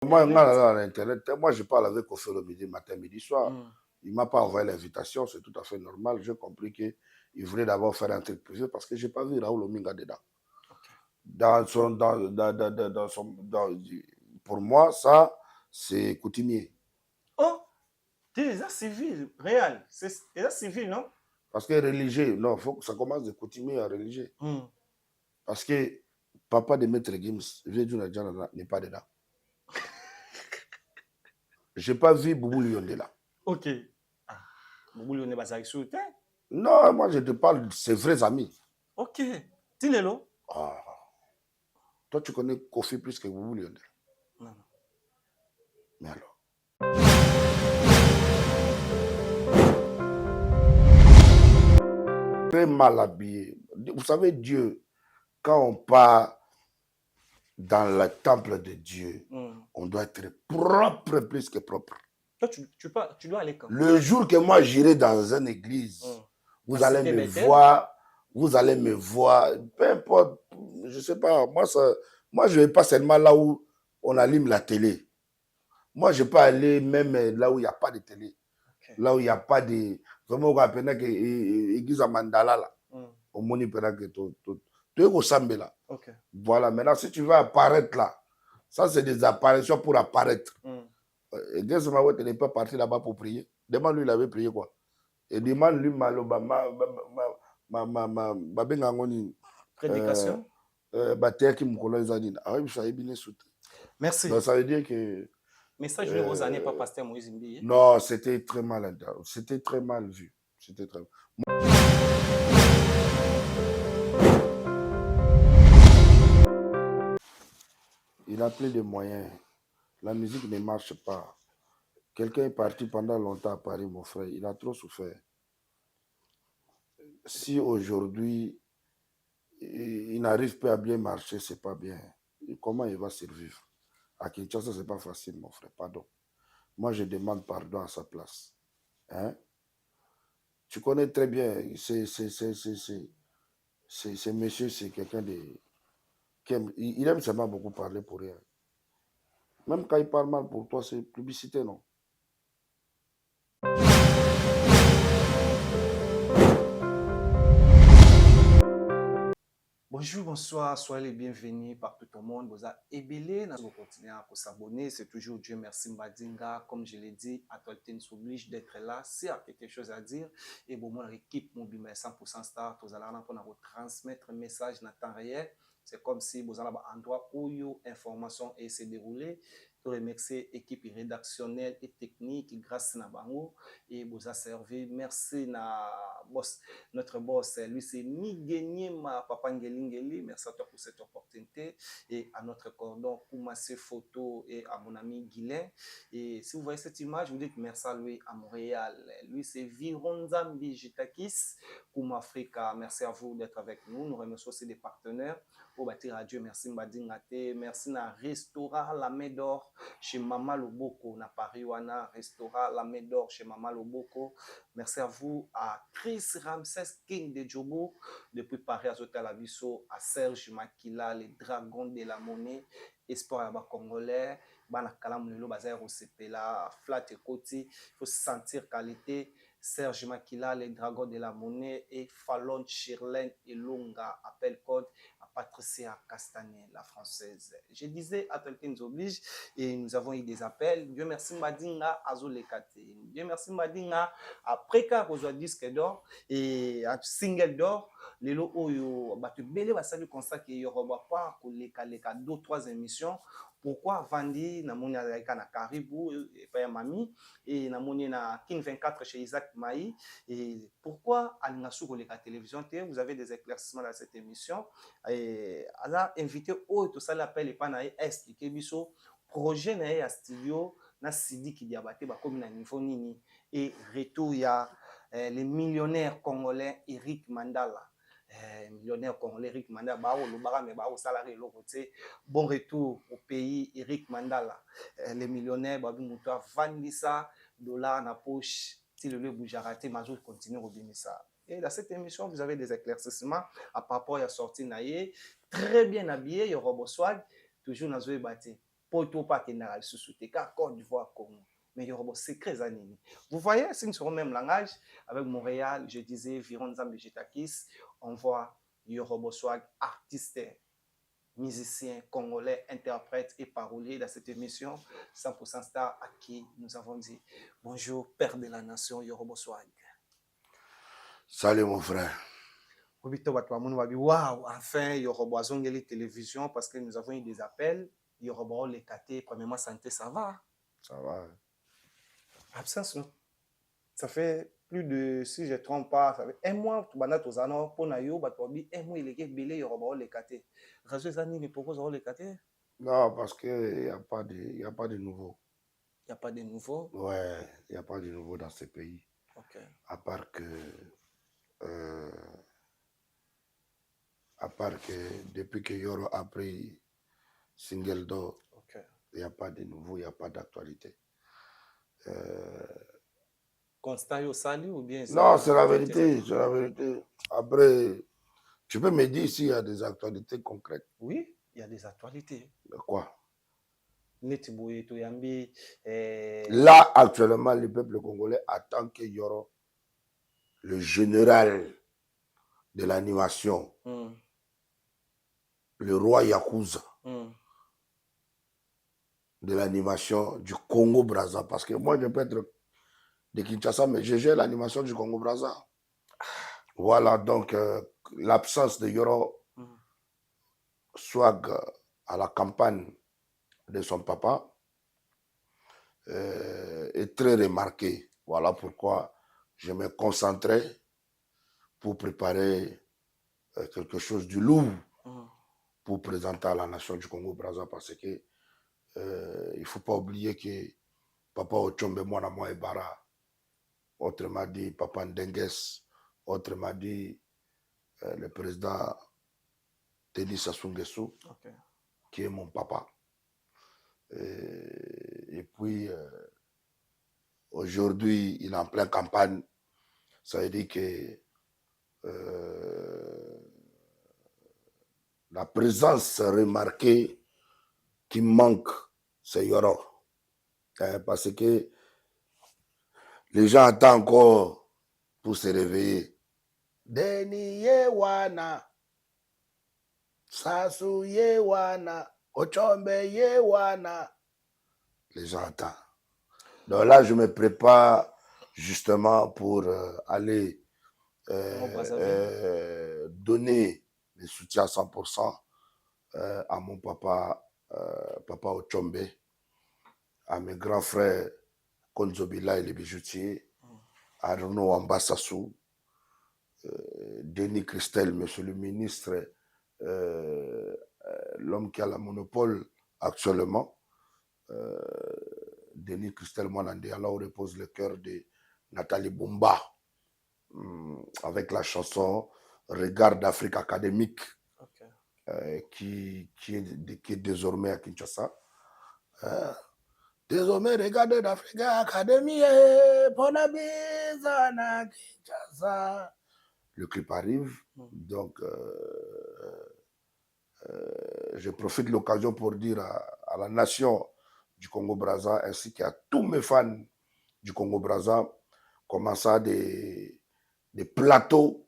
Moi, dans l'Internet, moi, je parle avec Kofi le midi, matin, midi, soir. Il ne m'a pas envoyé l'invitation, c'est tout à fait normal. J'ai compris qu'il voulait d'abord faire un truc privé parce que je n'ai pas vu Raoul Ominga dedans. Okay. Pour moi, ça, c'est coutumier. Oh, tu es civil, réel. C'est civil, non? Parce que religieux, non, il faut que ça commence de coutumier à religieux. Parce que papa de Maître Gims, n'est pas dedans. Je n'ai pas vu Boubou Lyonde là. Ok. Ah, Boubou Lyonde Bazari Souté. Non, moi je te parle de ses vrais amis. Ok. Tilelo. Ah. Toi, tu connais Kofi plus que Boubou Lyonde. Non. Mais alors. Très mal habillé. Vous savez, Dieu, quand on part dans le temple de Dieu, on doit être propre plus que propre. Toi, tu dois aller quand? Le jour que moi j'irai dans une église, vous allez me voir, peu importe, je ne sais pas, moi je ne vais pas seulement là où on allume la télé. Moi, je peux aller même là où il n'y a pas de télé. Okay. Là où il n'y a pas de... Vraiment, on appelle que l'église à Mandala, là. Au monde, il peut que tu es au Sambela. Okay. Voilà, maintenant, si tu veux apparaître là, ça, c'est des apparitions pour apparaître. Et Dieu tu n'es pas parti là-bas pour prier. Demande-lui, il avait prié quoi. Et demande-lui, prédication. Merci. Donc, ça veut dire que... Message aux années, pas pasteur Moïse Mbi. Non, c'était très mal. C'était très mal vu. C'était très... Il a plein de moyens. La musique ne marche pas. Quelqu'un est parti pendant longtemps à Paris, mon frère. Il a trop souffert. Si aujourd'hui, il n'arrive pas à bien marcher, c'est pas bien. Et comment il va survivre? À Kinshasa, c'est pas facile, mon frère. Pardon. Moi, je demande pardon à sa place. Hein? Tu connais très bien, ce monsieur, c'est quelqu'un de... Il aime seulement beaucoup parler pour rien. Même quand il parle mal pour toi, c'est publicité, non? Bonjour, bonsoir, soyez les bienvenus partout au monde. Vous avez ébélé, nous continuons à s'abonner. C'est toujours Dieu merci Mbadinga. Comme je l'ai dit, Atolten s'oblige d'être là. S'il y a quelque chose à dire, et bon, mon équipe mobile 100% Star, vous allez vous transmettre un message en temps réel. C'est comme si vous avez un endroit où l'information s'est déroulée. Je remercie l'équipe rédactionnelle et technique grâce à Bango et vous a servi. Merci à notre boss, lui c'est Migeni ma papa Ngeli. Merci à toi pour cette opportunité et à notre cordon Koumassé Photo et à mon ami Guilain. Et si vous voyez cette image, vous dites merci à lui à Montréal. Lui c'est Vironzambi Jitakis Kouma Africa. Merci à vous d'être avec nous. Nous remercions aussi des partenaires. Pour bâtir à Dieu, merci Mbadingate, merci na restaurant la Médor chez Mama Loboko, na Paris wana restaurant la Médor chez Mama Loboko. Merci à vous à Chris Ramsès King de Djobo depuis Paris à Zotel Abisso, à Serge Makila, les dragons de la monnaie, espoir à Congolais, bana kalamulelo bazar au CPLA, flat et côté, il faut sentir qualité. Serge Makila, les dragons de la monnaie et Fallon Chirlen et Longa, appel code à Patricia Castanet, la française. Je disais, Atolté nous oblige et nous avons eu des appels. Dieu merci Madinga, Azolekate. Dieu merci Madinga, après qu'à reçoit disque d'or et un single d'or, les lots où batu belé va saluer constat qu'il y aura pas que les 2-3 émissions. Pourquoi Vandi, na moni na Caribou et pas Mami et na moni na Kin 24 chez Isaac Maï et pourquoi Alingasu pour la télévision vous avez des éclaircissements dans cette émission et alors invité au tout ça l'appel et pas na expliquer biso projet na studio na Sidi qui diabaté ba comme na niveau nini et retour il y a les millionnaires congolais Eric Mandala. Millionnaire congolais Eric Mandala, bon retour au pays Eric Mandala. Les millionnaires, Vandisa, dollar na poche, si le lieu bouge raté, Mazou continue au Bimissa. Et dans cette émission, vous avez des éclaircissements à rapport à la sortie naïe, très bien habillé, il y aura swag, toujours dans Zoé Bati. poto pas qui n'a sous-souté car Côte d'Ivoire Congo. Mais il y aura secret zanini. Vous voyez, c'est une sur le même langage avec Montréal, je disais Viron Zambéjitakis, on voit Yorobo Swag, artiste, musicien congolais, interprète et parolier dans cette émission 100% Star à qui nous avons dit bonjour, père de la nation, Yorobo Swag. Salut mon frère. Waouh, enfin, Yorobo a zongeli télévision parce que nous avons eu des appels. Yorobo les caté, premièrement, santé, ça va? Ça va. Absence, non? Ça fait plus de, si je ne trompe pas, ça fait un mois, tu vas aux annonces pour Nayo, un mois, il est belé, Yorobo les caté. Razo Zani ne propose les caté? Non, parce qu'il n'y a pas de nouveau. Il n'y a pas de nouveau? Ouais, il n'y a pas de nouveau dans ce pays. Ok. À part que depuis que Yoro a pris Single d'or, okay, il n'y a pas de nouveau, il n'y a pas d'actualité. Constat au salut ou bien ça? Non, c'est la vérité, c'est la vérité. Après, tu peux me dire s'il y a des actualités concrètes. Oui, il y a des actualités. De quoi? Là, actuellement, le peuple congolais attend que Yoro, le général de l'animation, le roi Yakuza de l'animation du Congo-Brazza. Parce que moi, je peux être de Kinshasa, mais je gère l'animation du Congo-Brazza. Voilà, donc l'absence de Yoro Swag à la campagne de son papa est très remarquée. Voilà pourquoi je me concentrais pour préparer quelque chose du lourd pour présenter à la nation du Congo-Brazza parce que il ne faut pas oublier que Papa Ochombe Mwana Ebara, autrement dit Papa Ndenges, autrement dit le président Denis Sassou Nguesso, qui est mon papa. Et puis, aujourd'hui, il est en pleine campagne. Ça veut dire que la présence remarquée qui manque, c'est Yoro. Parce que les gens attendent encore pour se réveiller. Deni Yewana, Sassou Yewana, Ochombe Yewana. Les gens attendent. Donc là, je me prépare justement pour aller donner le soutien à 100% à mon papa, Papa Ochombe, à mes grands frères Konzobila et les bijoutiers, à Renaud Ambassassou, Denis Christel, monsieur le ministre, l'homme qui a la monopole actuellement, Denis Christel Mwanande, là où repose le cœur de Nathalie Bumba, avec la chanson Regard d'Afrique académique, qui est désormais à Kinshasa. Désormais, Regard d'Afrique académique, Ponabizana Kinshasa. Le clip arrive, donc je profite de l'occasion pour dire à la nation du Congo-Brazza ainsi qu'à tous mes fans du Congo-Brazza, commençant des plateaux,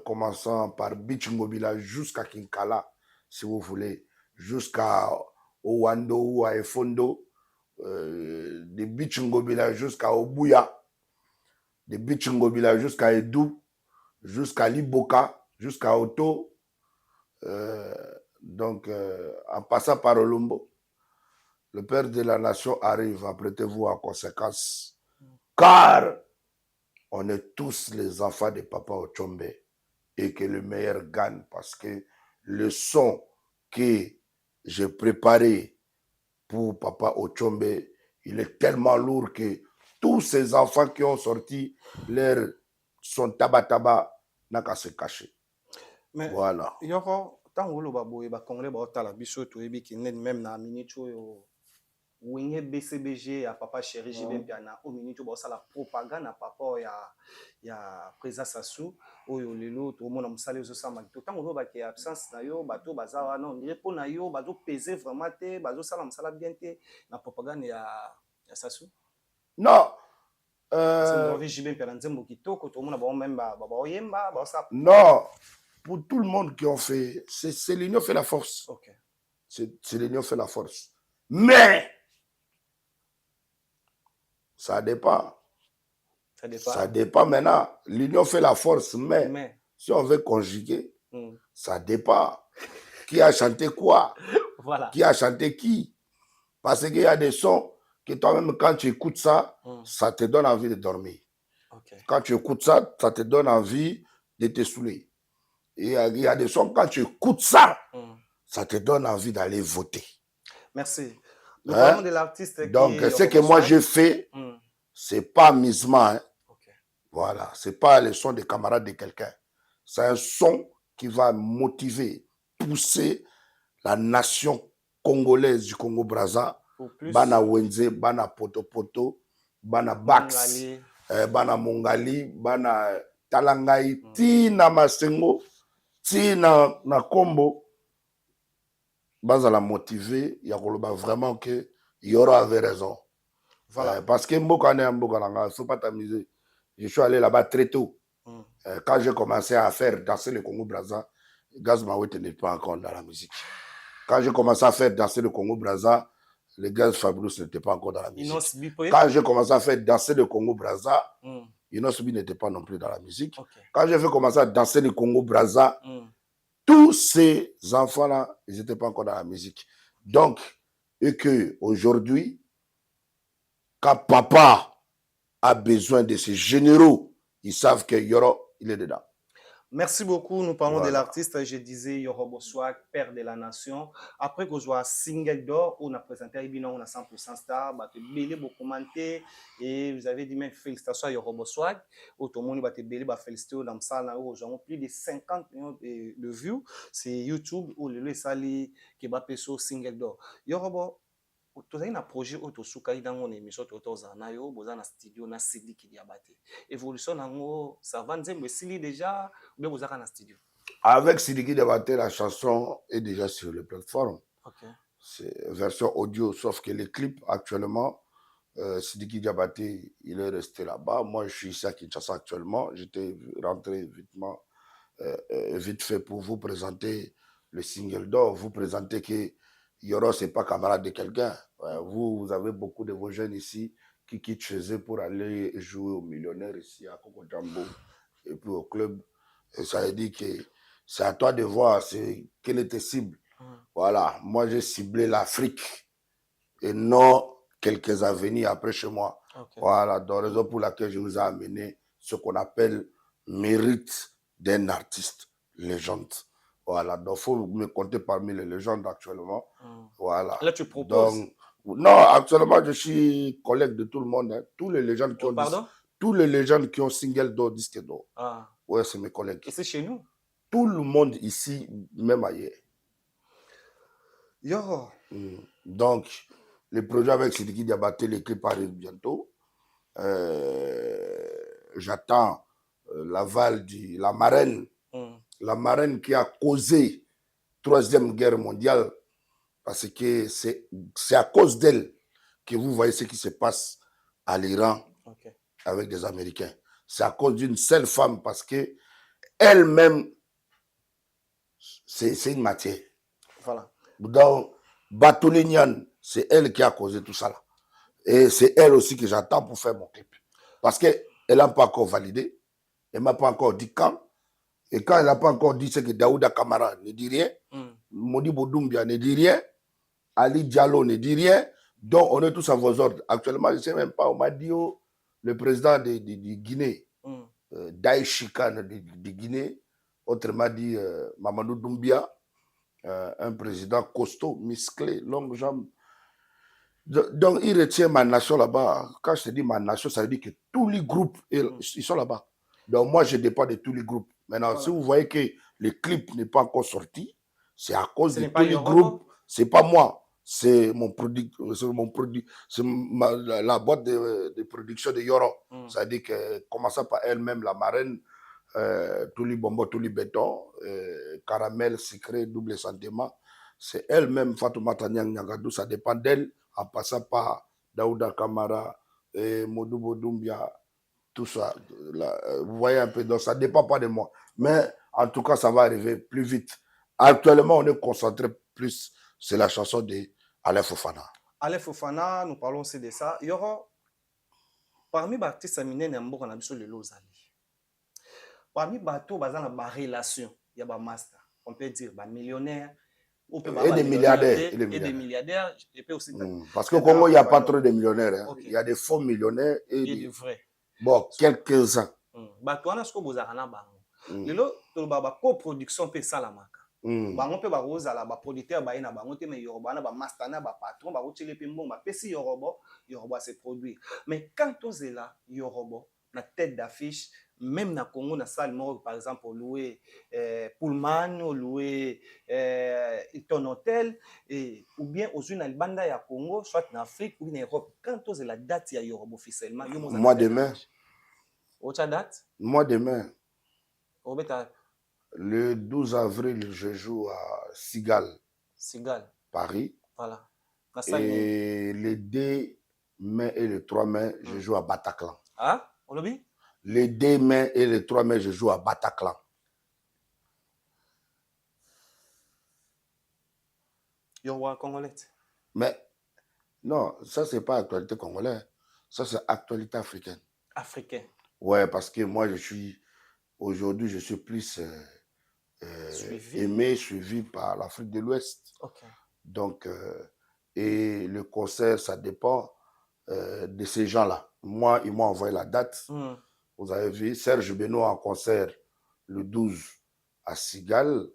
commençant par Beach Mobila jusqu'à Kinkala, si vous voulez, jusqu'à Owando ou à Efondo, de Beach Mobila jusqu'à Obuya, de Beach Mobila jusqu'à Edou, jusqu'à Liboka, jusqu'à Oto, donc en passant par Olombo. Le père de la nation arrive, apprêtez-vous en conséquence, car on est tous les enfants de Papa Ochombe et que le meilleur gagne parce que le son que j'ai préparé pour Papa Ochombe, il est tellement lourd que tous ces enfants qui ont sorti leur son tabataba n'a qu'à se cacher. Mais voilà. Yoro, tant que le Congolais va la biso, tu es même na minute Wenge BCBG à papa chéri JB Piana au minute où ça la propagande à papa ya présence Sassou oyo lelo to mona musale zo sama to tango no ba ke absence na yo bato bazawa non dire po na yo bazo peser vraiment te bazo sala musala bien te na propagande ya Sassou non non pour tout le monde qui ont fait c'est l'union fait la force. Okay. C'est l'union fait la force mais ça dépend. Ça dépend maintenant. L'union fait la force, mais si on veut conjuguer, ça dépend. Qui a chanté quoi? Voilà. Qui a chanté qui? Parce qu'il y a des sons que toi-même, quand tu écoutes ça, ça te donne envie de dormir. Okay. Quand tu écoutes ça, ça te donne envie de te saouler. Et il y a des sons, quand tu écoutes ça, ça te donne envie d'aller voter. Merci. Nous parlons de l'artiste. Donc, ce que moi j'ai fait, c'est pas amusement. Hein. Okay. Voilà, c'est pas le son des camarades de quelqu'un. C'est un son qui va motiver, pousser la nation congolaise du Congo-Brazza. Bana Wenze, Bana Poto, Bana Bax, Bana Mongali, Bana Talangai, Tina Masengo, Tina Kombo. Baza la motiver, il y a vraiment que Yoro avait raison. Voilà. Parce que Mboka ne Mboka Langa, il ne faut pas t'amuser. Je suis allé là-bas très tôt. Quand j'ai commencé à faire danser le Congo-Brazza, Gaz Mawete n'est pas encore dans la musique. Quand j'ai commencé à faire danser le Congo-Brazza, le Gaz Fabrice n'était pas encore dans la musique. Quand j'ai commencé à faire danser le Congo-Brazza, Inosbi n'était pas non plus dans la musique. Okay. Quand j'ai commencé à danser le Congo-Brazza, tous ces enfants-là, ils n'étaient pas encore dans la musique. Donc, et qu'aujourd'hui, quand papa a besoin de ces généraux, ils savent que Yoro, il est dedans. Merci beaucoup. Nous parlons de l'artiste, je disais, Yoro Boswag, père de la nation. Après que je vois single d'or, on a présenté on a 100% star, bah te belé beaucoup commenté et vous avez dit même félicitations à Yoro Boswag. Tout le monde va te belé, bah féliciter dans ça là où j'ai plus de 50 millions de vues. C'est YouTube où le sali qui va peso single d'or. Yoro tu as un projet où tu as dans une émission tu as un studio na CD qui diabaté évolution nango ça va nzembo sili déjà ou vous avez un studio avec Sidiki Diabaté la chanson est déjà sur les plateformes. Okay. C'est version audio sauf que les clips actuellement Sidiki Diabaté il est resté là-bas. Moi je suis ici à Kinshasa actuellement, j'étais rentré vite fait pour vous présenter le single d'or, vous présenter que Yoro, ce n'est pas camarade de quelqu'un. Vous avez beaucoup de vos jeunes ici qui quittent chez eux pour aller jouer aux millionnaires ici à Coco Jambo et puis au club. Et ça veut dire que c'est à toi de voir quelle est tes cibles. Voilà, moi j'ai ciblé l'Afrique et non quelques avenirs après chez moi. Okay. Voilà, donc raison pour laquelle je vous ai amené ce qu'on appelle mérite d'un artiste légende. Voilà, donc il faut me compter parmi les légendes actuellement. Voilà. Là, tu proposes. Donc, non, actuellement, je suis collègue de tout le monde. Hein. Tous les légendes qui tous les légendes qui ont single d'or, disque d'or. Ah. Ouais, c'est mes collègues. Et c'est chez nous? Tout le monde ici, même ailleurs. Yo. Donc, le projet avec Sidiki Diabaté, l'équipe arrive bientôt. J'attends l'aval de la marraine. La marraine qui a causé la Troisième Guerre mondiale, parce que c'est à cause d'elle que vous voyez ce qui se passe à l'Iran avec des Américains. C'est à cause d'une seule femme, parce que elle-même, c'est une matière. Voilà. Donc, Batolinian, c'est elle qui a causé tout ça là. Et c'est elle aussi que j'attends pour faire mon clip. Parce qu'elle n'a pas encore validé, elle ne m'a pas encore dit quand. Et quand elle n'a pas encore dit ce que Daouda Kamara ne dit rien, Modibo Doumbia ne dit rien, Ali Diallo ne dit rien, donc on est tous à vos ordres. Actuellement, je ne sais même pas, on m'a dit le président de Guinée, Daïchikan de Guinée, autrement dit Mamadou Doumbia, un président costaud, musclé, longue jambe. Donc il retient ma nation là-bas. Quand je te dis ma nation, ça veut dire que tous les groupes, ils sont là-bas. Donc moi, je dépends de tous les groupes. Maintenant, si vous voyez que le clip n'est pas encore sorti, c'est à cause de tous les groupes. C'est pas moi. c'est la boîte de production de Yoro. C'est-à-dire que, commençant par elle-même, la marraine, Touli Bombo, Touli Béton, caramel, sucré, double sentiment, c'est elle-même, Fatoumata Nyangadou, ça dépend d'elle, en passant par Daouda Kamara, Modou Doumbia, tout ça. Vous voyez un peu, donc ça ne dépend pas de moi. Mais en tout cas, ça va arriver plus vite. Actuellement, on est concentré plus sur la chanson de Alain Fofana. Alain Fofana, nous parlons aussi de ça. Il y aura, parmi les artistes aminés, il y a le Lozali. Parmi les bateaux, il y a des relations. Il y a des masters. On peut dire des millionnaires. Et des milliardaires. Et des milliardaires. Et puis aussi, parce qu'au Congo, il n'y a pas trop de millionnaires. Hein. Okay. Il y a des faux millionnaires et des vrais. Bon, quelques-uns. Bateau, on a ce que vous avez. Le coproduction peut salamaka. Bango pe ba roza la ba producteur ba ina bango te mais yoruba na ba master na ba patron ba rotile pe mbongo ba pesi yoruba se produire. Mais quand on est là yoruba na tête d'affiche même na Congo na salle par exemple louer Pullman louer ton hôtel et ou bien aux une albanda ya Congo soit en Afrique ou en Europe quand on est la date ya yoruba officiellement mois de mai. Autre date? Mois de mai. Robeta le 12 avril, je joue à Sigal, Paris. Voilà. Et le 2 mai et le 3 mai, je joue à Bataclan. Ah, on l'a vu? Le 2 mai et le 3 mai, je joue à Bataclan. Yoruba congolais. Mais non, ça, c'est pas actualité congolaise. Ça, c'est actualité africaine. Africaine. Ouais, parce que moi, aujourd'hui, je suis plus suivi par l'Afrique de l'Ouest. Okay. Donc, et le concert, ça dépend de ces gens-là. Moi, ils m'ont envoyé la date. Vous avez vu, Serge Benoît en concert le 12 à Sigal.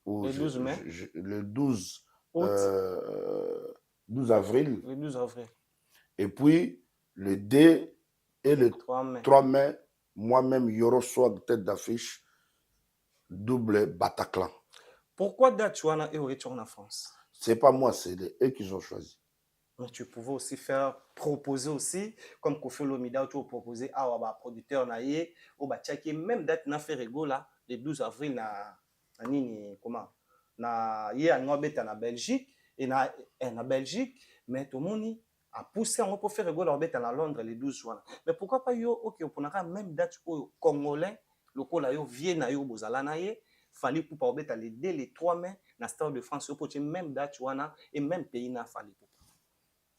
Le 12 mai? Le 12, 12 avril. Le 12 avril. Et puis, le 2 et le 3 mai, moi-même, Yoro Swag, tête d'affiche, double Bataclan. Pourquoi Dachouana est au retour en France? C'est pas moi, c'est eux qui ont choisi. Mais tu pouvais aussi proposer aussi, comme Kofi Olomida, tu as proposé à un producteur naïe, au Bachaki, même date na fait rigolo là, le 12 avril na nini comment na hier en Belgique et na Belgique, mais tout le monde a poussé on peut faire rigolo à Londres le 12 juin. Mais pourquoi pas yo OK on a même date au congolais, le cola yo vient na yo bozala naïe, fallait pour pas obéter les 3 mai na Stade de France pour même date et même pays na fallait.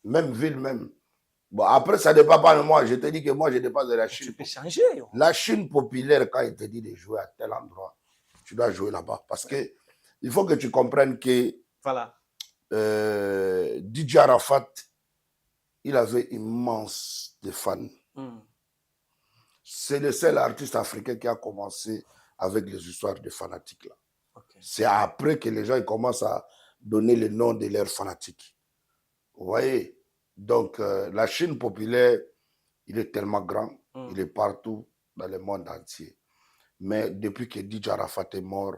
Même ville, même. Bon, après, ça ne dépend pas de moi. Je te dis que moi, je dépasse de la Chine. Tu peux changer. La Chine populaire, quand il te dit de jouer à tel endroit, tu dois jouer là-bas. Parce que il faut que tu comprennes que voilà. DJ Arafat, il avait immense de fans. C'est le seul artiste africain qui a commencé avec les histoires de fanatiques. Là. Okay. C'est après que les gens commencent à donner le nom de leurs fanatiques. Vous voyez? Donc, la Chine populaire, il est tellement grand, il est partout dans le monde entier. Mais depuis que DJ Arafat est mort,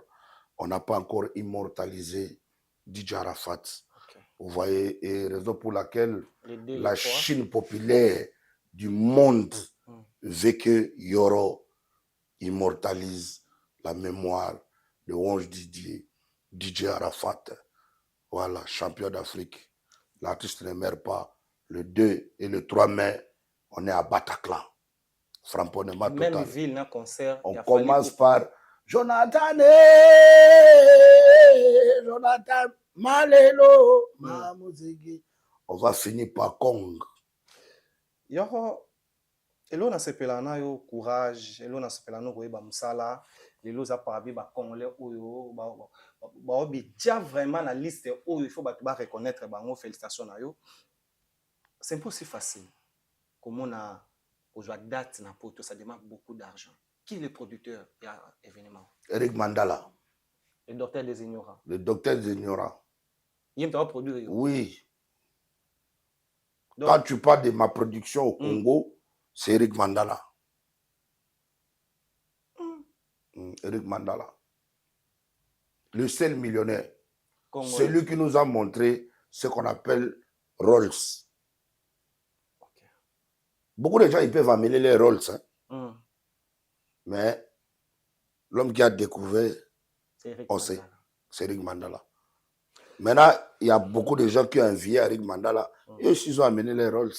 on n'a pas encore immortalisé DJ Arafat. Okay. Vous voyez? Et raison pour laquelle la Chine populaire du monde veut que Yoro immortalise la mémoire de Onge Didier, DJ Arafat. Voilà, champion d'Afrique. L'artiste ne meurt pas. Le 2 et le 3 mai, on est à Bataclan. Framponnement total. Même ville, un concert. On commence par Jonathan Malelo, Mamuzigi. On va finir par Kong. Yoro, elo na sepelana yo courage, elo na sepelana ko ba musala, elo za parabi ba congolais oyo ba obi dia vraiment la liste oyo il faut ba reconnaître bango félicitations na yo. C'est pas aussi facile. Comme on a aujourd'hui date na poto, ça demande beaucoup d'argent. Qui est le producteur de l'événement? Eric Mandala. Le docteur des ignorants. Le docteur des ignorants. Il t'a produit. Oui. Donc, quand tu parles de ma production au Congo, c'est Eric Mandala. Eric Mandala. Le seul millionnaire. Congolais. Celui qui nous a montré ce qu'on appelle Rolls. Ok. Beaucoup de gens, ils peuvent amener les Rolls, hein. Mm. Mais l'homme qui a découvert, Eric on Mandala. sait, c'est Eric Mandala. Maintenant, il y a beaucoup de gens qui ont envié Eric Mandala. Et aussi, ils ont amené les Rolls.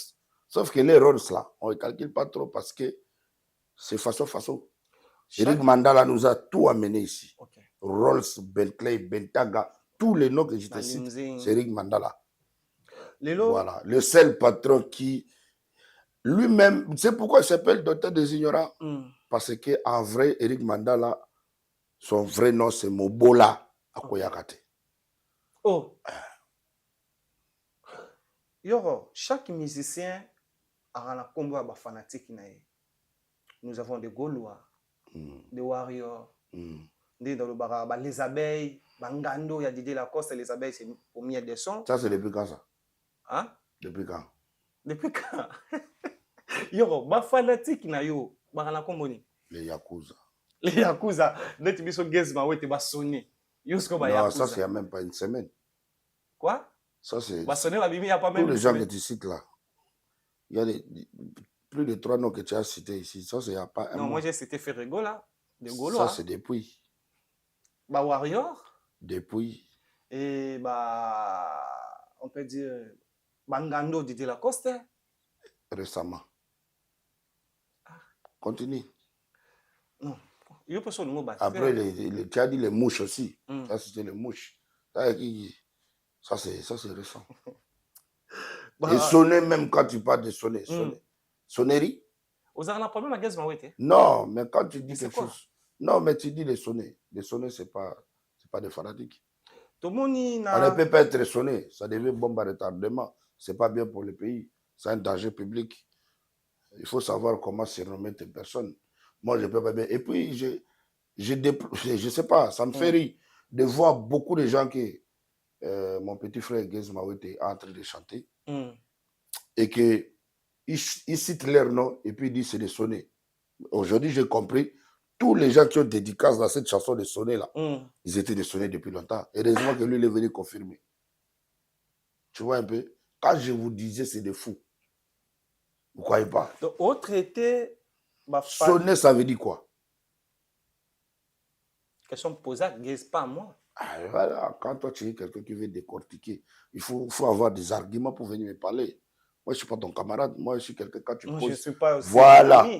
Sauf que les Rolls, là, on ne les calcule pas trop parce que c'est façon. Eric Mandala nous a tout amené ici. Okay. Rolls, Bentley, Bentaga, tous les noms que je te cite, c'est Eric Mandala. Voilà. Le seul patron qui, lui-même, c'est pourquoi il s'appelle docteur des ignorants. Parce qu'en vrai, Eric Mandala, son vrai nom, c'est Mobola Akoyakate. Oh! Yoro, chaque musicien a un combat fanatique. Nous avons des Gaulois, des Warriors, les abeilles, Bangando, il y a Didier Lacoste, les abeilles, c'est au milieu des sons. Ça, c'est depuis quand ça? Hein? Depuis quand? Depuis quand? Yoro, fanatique na yo, les Yakuza. Les Yakuza, net biso gezma ouais te ba sonné. Yusko ba Yakuza. Non, ça, c'est il n'y a même pas une semaine. Quoi? Ça, c'est. Il y a pas même tous les gens que tu cites là, il y a plus de 3 noms que tu as cités ici. Ça, c'est il n'y a pas un non, mois. moi, j'ai cité Ferrego là. De Gaulois. Ça, c'est depuis. Bah, Warrior. Depuis. Et bah, on peut dire Bangando Didier Lacoste. Récemment. Continue. Non. Après, tu as dit les mouches aussi. Ça, c'était les mouches. Ça, c'est récent. Et sonner, même quand tu parles de sonner. Sonnerie. Vous avez un problème avec Gazmawete? Non, mais quand tu dis quelque chose. Non, mais tu dis les sonner. Les sonner, ce n'est pas des fanatiques. On ne peut pas être sonné. Ça devient bombe à retardement. Ce n'est pas bien pour le pays. C'est un danger public. Il faut savoir comment surnommer tes personnes. Moi, je ne peux pas bien. Et puis, je ne sais pas, ça me fait rire de voir beaucoup de gens qui, mon petit frère Gazmawete est en train de chanter et qu'ils citent leur nom et puis ils disent c'est des sonnets. Aujourd'hui, j'ai compris, tous les gens qui ont dédicace dans cette chanson de sonner là, ils étaient des sonnets depuis longtemps. Heureusement que lui, il est venu confirmer. Tu vois un peu? Quand je vous disais c'est des fous, vous ne croyez pas? Donc, autre était. Sonner, ça veut dire quoi? Question posée, pas moi. Ah, voilà. Quand toi, tu es quelqu'un qui veut décortiquer, il faut avoir des arguments pour venir me parler. Moi, je ne suis pas ton camarade. Moi, je suis quelqu'un quand tu moi, poses. Je suis pas aussi voilà.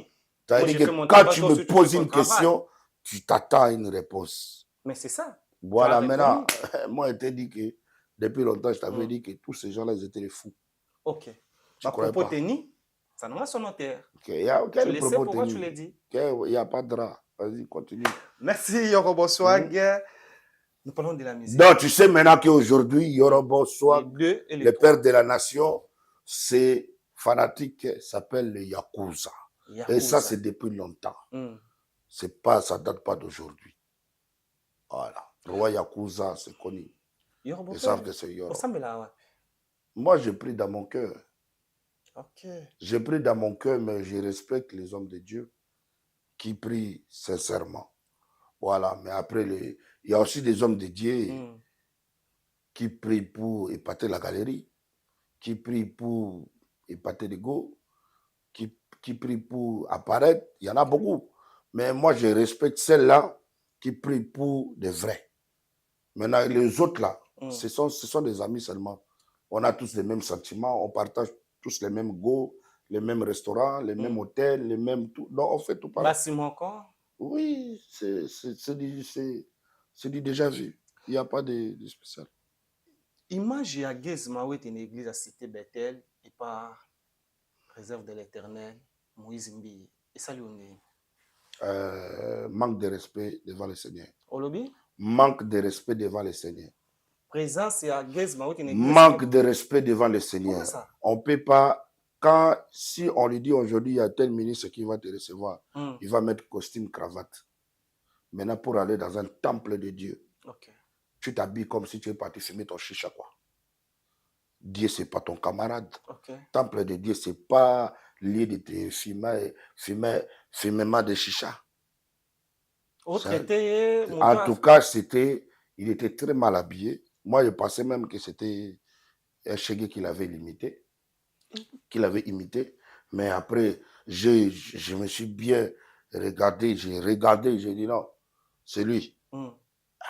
C'est-à-dire que quand tu me poses une question, tu t'attends à une réponse. Mais c'est ça. Voilà, maintenant, moi, je t'ai dit que depuis longtemps, je t'avais dit que tous ces gens-là, ils étaient des fous. Ok. Tu crois pas? Ça n'a pas son notaire. Okay. Tu le sais pourquoi tu l'as dit? Il n'y a pas de drap. Vas-y, continue. Merci, Yorobo Swag. Nous parlons de la musique. Donc, tu sais maintenant qu'aujourd'hui, Yorobo Swag, le père de la nation, c'est fanatique, s'appelle le Yakuza. Et ça, c'est depuis longtemps. Ça ne date pas d'aujourd'hui. Voilà. Roi Yakuza, c'est connu. Ils savent que c'est Yorobo. Moi, j'ai pris dans mon cœur. Okay. J'ai pris dans mon cœur, mais je respecte les hommes de Dieu qui prient sincèrement. Voilà. Mais après, il y a aussi des hommes de Dieu qui prient pour épater la galerie, qui prient pour épater l'ego, qui prient pour apparaître. Il y en a beaucoup. Mais moi, je respecte celles-là qui prient pour des vrais. Maintenant, les autres là, ce sont des amis seulement. On a tous les mêmes sentiments, on partage tous les mêmes goûts, les mêmes restaurants, les mêmes hôtels, les mêmes tout. Non, on fait tout pareil. Bâtiment encore? Oui, c'est du déjà vu. Il n'y a pas de spécial. Image à Gazmawete une église à Cité Bethel et par réserve de l'Éternel, Moïse Mbi. Et ça lui manque de respect devant le Seigneur. Olobi? Manque de respect devant le Seigneur. Présence à Gazmawete une église. Manque de respect devant le Seigneur. Comment ça? On ne peut pas. Si on lui dit aujourd'hui, il y a tel ministre qui va te recevoir, il va mettre costume, cravate. Maintenant, pour aller dans un temple de Dieu, tu t'habilles comme si tu es parti fumer ton chicha, quoi. Dieu, ce n'est pas ton camarade. Temple de Dieu, ce n'est pas lié de te fumement de chicha. En tout cas, il était très mal habillé. Moi, je pensais même que c'était un Chegué qu'il avait imité. Mais après, je me suis bien regardé, j'ai dit non, c'est lui.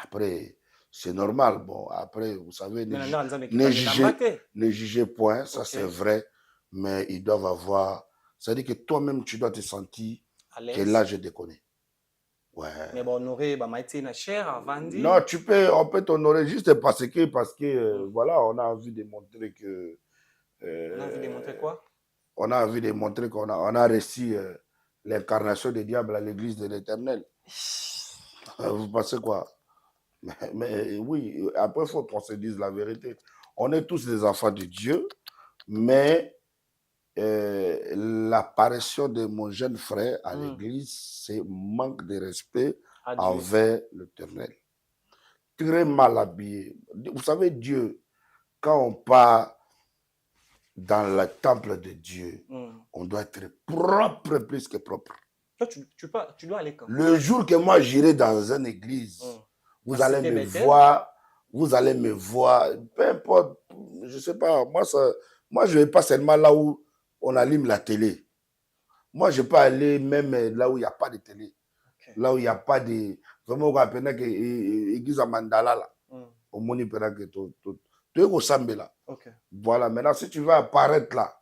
Après, c'est normal. Bon, après, vous savez, ne jugez point, ça c'est vrai, mais ils doivent avoir. C'est-à-dire que toi-même, tu dois te sentir que là, je te connais. Ouais. Mais bon, honorer, bah, Maïti na cher avant. Non, on peut t'honorer juste parce que voilà, on a envie de montrer que. On a envie de montrer quoi? On a envie de montrer qu'on a reçu l'incarnation du diable à l'église de l'Éternel. Vous pensez quoi? Mais oui, après, il faut qu'on se dise la vérité. On est tous des enfants de Dieu, mais l'apparition de mon jeune frère à l'église, c'est manque de respect envers l'Éternel. Très mal habillé. Vous savez, Dieu, quand on part dans le temple de Dieu, on doit être propre plus que propre. Toi, tu dois aller quand? Le jour que moi j'irai dans une église, vous allez me voir, peu importe, je ne sais pas, moi je ne vais pas seulement là où on allume la télé. Moi, je peux aller même là où il n'y a pas de télé. Okay. Là où il n'y a pas de... Vraiment, on appelle que l'église à Mandala, là. Au monde, il peut que tout est au Sambé, là. Okay. Voilà, maintenant, si tu veux apparaître là,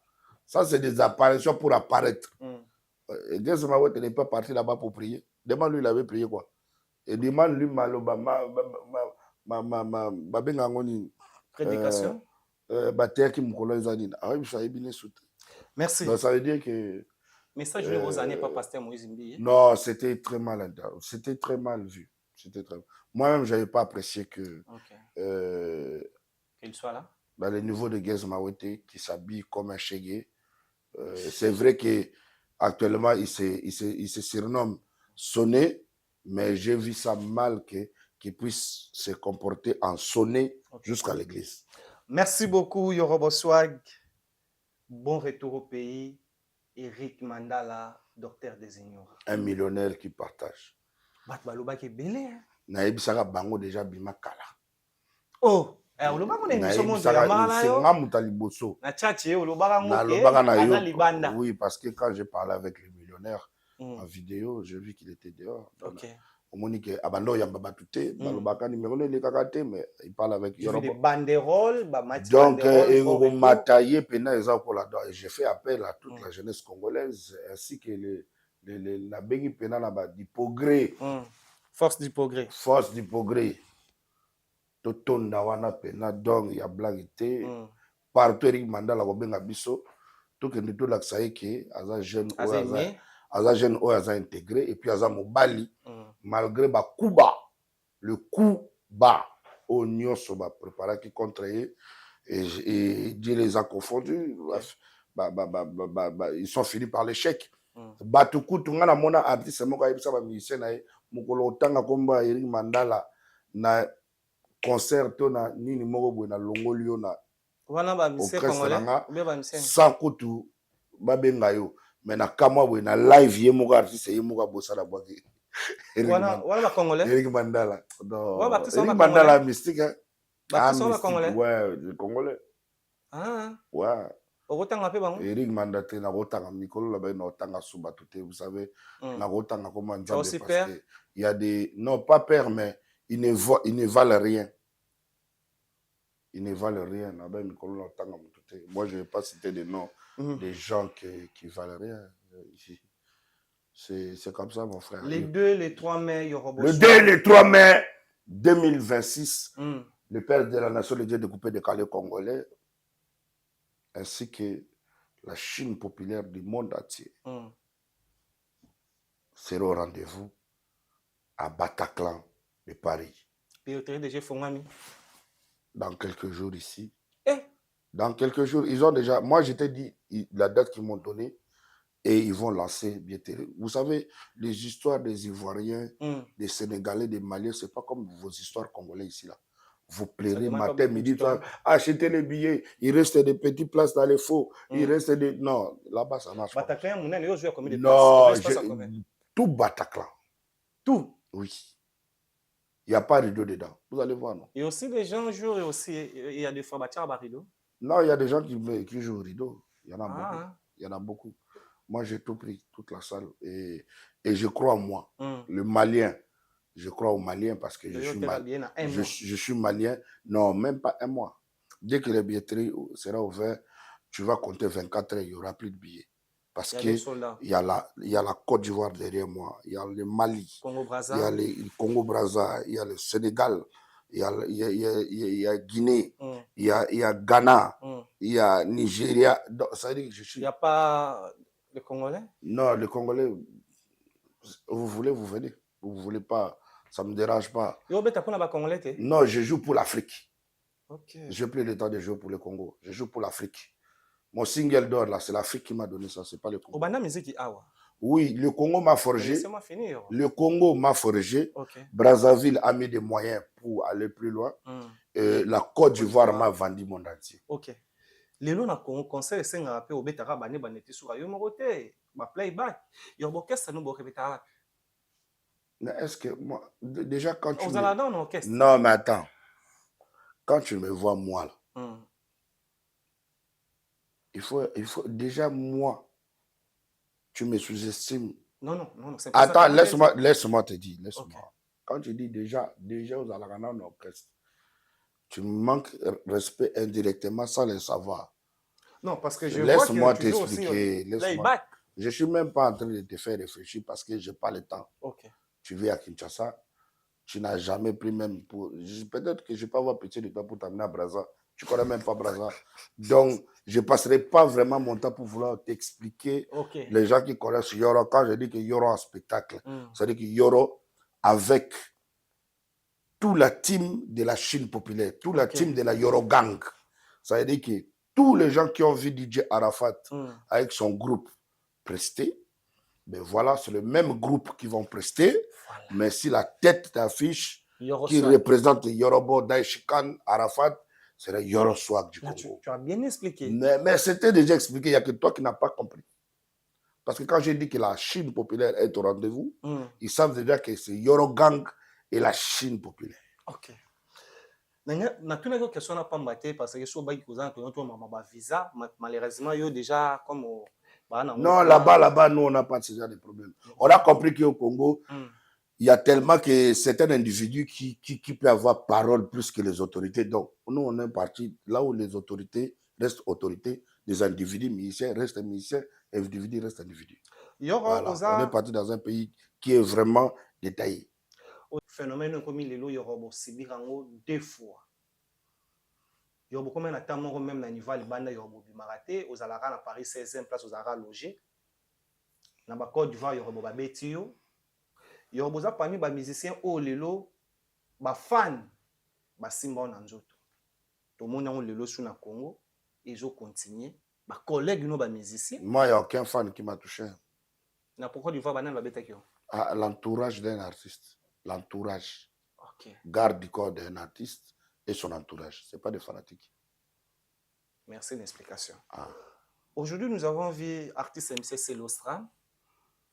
ça, c'est des apparitions pour apparaître. Dieu n'est pas parti là-bas pour prier. Demande-lui, il avait prié quoi. Et demande-lui, prédication. Merci. Donc, ça veut dire que... Message de vos années, pas pasteur Moïse Mbi. Non, c'était très mal. C'était très mal vu. Moi-même, je n'avais pas apprécié que... qu'il soit là. Dans le niveau de Gez Mawete, qui s'habille comme un Chegué. C'est vrai qu'actuellement, il se surnomme Sonné, mais j'ai vu ça mal qu'il puisse se comporter en Sonné jusqu'à l'église. Merci beaucoup, Yorobo Swag. Bon retour au pays. Eric Mandala, docteur des ignorants. Un millionnaire qui partage. Baloba qui est belé. Naïbisaka Bango déjà bima kala. Oh! Oui, parce que quand j'ai parlé avec le millionnaire en vidéo, j'ai vu qu'il était dehors. Il parle avec des banderoles. Donc, j'ai fait appel à toute la jeunesse congolaise ainsi que la Bengi Pena du progrès. Force du progrès. Force du progrès. Donc, il y a blaguité. Partout, Eric Mandala, Biso, tout que nous avons dit que Aza jeune ou Aza intégré, et puis Aza Mobali, malgré le coup bas, Oignon Soba préparé qui contre eux, et Dieu les a confondus. Ils sont finis par l'échec. Batuku, tout le monde a artiste, musicien, Mukolo Tanga Komba, Eric Mandala, na concert na nini moko boye na longolio na wana ba musicien congolais ou bien ba musicien sans kutu babenga yo mais na kamwa boye na live ye moko artiste ye moko bosala boki wana ba congolais Eric Mandala non Eric Mandala mystique ba congolais ouais le congolais ouais okotanga pe bango Eric Mandala na kotanga mikolo la ba na otanga suba tout vous savez na kotanga comment nzambe parce que il y a des non pas peur mais ils ne valent rien. Ils ne valent rien. Moi, je ne vais pas citer des noms des gens qui valent rien. C'est comme ça, mon frère. Les 2 et les 3 mai, Yorobo. Le 2 et les 3 mai 2026, le père de la nation, le Dieu découpé de Calais congolais, ainsi que la Chine populaire du monde entier, sera au rendez-vous à Bataclan de Paris. Dans quelques jours ici. Dans quelques jours, ils ont déjà... Moi, je t'ai dit la date qu'ils m'ont donnée et ils vont lancer bientôt. Vous savez, les histoires des Ivoiriens, des Sénégalais, des Maliens, ce n'est pas comme vos histoires congolais ici, là. Vous plairez matin, midi, soir, achetez les billets, il reste des petites places dans les faux, il reste des... Non, là-bas, ça marche pas. Non, tout Bataclan. Tout? Oui. Il n'y a pas de rideau dedans. Vous allez voir, non? Et aussi, les gens jouent, et aussi, il y a des fois, il y a un rideau. Non, il y a des gens qui jouent au rideau. Il y en a beaucoup. Ah, Il y en a beaucoup. Moi, j'ai tout pris, toute la salle. Et je crois en moi. hein. Le Malien, je crois au Malien parce que D'ailleurs, tu es bien à un mois. je suis Malien. Non, même pas un mois. Dès que les billetteries seront ouvertes, tu vas compter 24 heures, il n'y aura plus de billets. Parce Il y a qu'il des soldats. y, a il y a la Côte d'Ivoire derrière moi, il y a le Mali, il y a Congo-Brazza. le Congo-Brazza, il y a le Sénégal, il y a Guinée, il y a Ghana, il y a Nigeria. Donc, ça veut dire que je Il suis... n'y a pas le Congolais? Non, les Congolais, vous voulez, vous venez. Vous ne voulez pas, ça ne me dérange pas. Yo, tu as Congolais, t'es? Non, je joue pour l'Afrique. Ok. Je n'ai plus le temps de jouer pour le Congo. Je joue pour l'Afrique. Mon single d'or, là, c'est l'Afrique qui m'a donné ça, ce n'est pas le Congo. Obana musique awa. Oui, le Congo m'a forgé. Laissez-moi finir. Le Congo m'a forgé. Ok. Brazzaville a mis des moyens pour aller plus loin. La Côte d'Ivoire m'a vendu mon entier. Ok. Lelo na Congo conseil senga rappé obetaka bane baneti sur yo moko te ba playback. Yo orchestre no bo répéta. Mais est-ce que moi déjà quand tu Vous allez dans l'orchestre? Non, mais attends. Quand tu me vois moi là. Il faut déjà moi tu me sous-estimes. Non, c'est pas attends, ça. laisse-moi te dire, laisse-moi. Okay. Quand tu dis déjà aux Alagana en orchestre, tu me manques respect indirectement sans le savoir. Non, parce que je vois que tu joues aussi playback. Je ne suis même pas en train de te faire réfléchir parce que je n'ai pas le temps. Okay. Tu vis à Kinshasa, tu n'as jamais pris même pour... Peut-être que je peux avoir pitié de toi pour t'amener à Brazza. Tu ne connais même pas Brazza. Donc, je ne passerai pas vraiment mon temps pour vouloir t'expliquer. Okay. Les gens qui connaissent Yoro, quand je dis que Yoro en spectacle, ça veut dire que Yoro avec toute la team de la Chine populaire, toute la team de la Yoro Gang. Ça veut dire que tous les gens qui ont vu DJ Arafat avec son groupe prester, ben voilà, c'est le même groupe qui vont prester, voilà. Mais si la tête d'affiche qui représente Yorobo, Daishikan, Arafat, c'est le Yoro Swag du Congo. Tu as bien expliqué. Mais c'était déjà expliqué, il n'y a que toi qui n'as pas compris. Parce que quand j'ai dit que la Chine populaire est au rendez-vous, ils savent déjà que c'est Yoro Gang et la Chine populaire. Ok. Na tout les question n'a pas maté parce que sur baï cousin to ma visa malheureusement yo déjà comme non là-bas nous on n'a pas ce genre de problème. On a compris qu'au Congo il y a tellement que c'est un individu qui peut avoir parole plus que les autorités. Donc nous on est parti là où les autorités restent autorités, les individus musiciens restent musiciens, individus restent individus. Voilà. On est parti dans un pays qui est vraiment détaillé. Au phénomène comme il est là, il y aura Sibirango 2 fois. Il y aura beaucoup de temps, même dans niveau Libanda, il y aura Bimaraté, aux Alara, à Paris 16e place, aux Alara logé. Dans la Côte d'Ivoire, il y aura Betio. Il y aura parmi les musiciens, oh lelo, les fans, les Simba Nanzoto. Tout le monde a lelo sur le Congo, ils ont continué. Les collègues, les musiciens. Moi, il n'y a aucun fan qui m'a touché. Na pourquoi d'Ivoire, il y a l'entourage d'un artiste. L'entourage. Okay. Garde du corps d'un artiste et son entourage. Ce n'est pas des fanatiques. Merci de l'explication. Aujourd'hui, nous avons vu l'artiste MC Célostra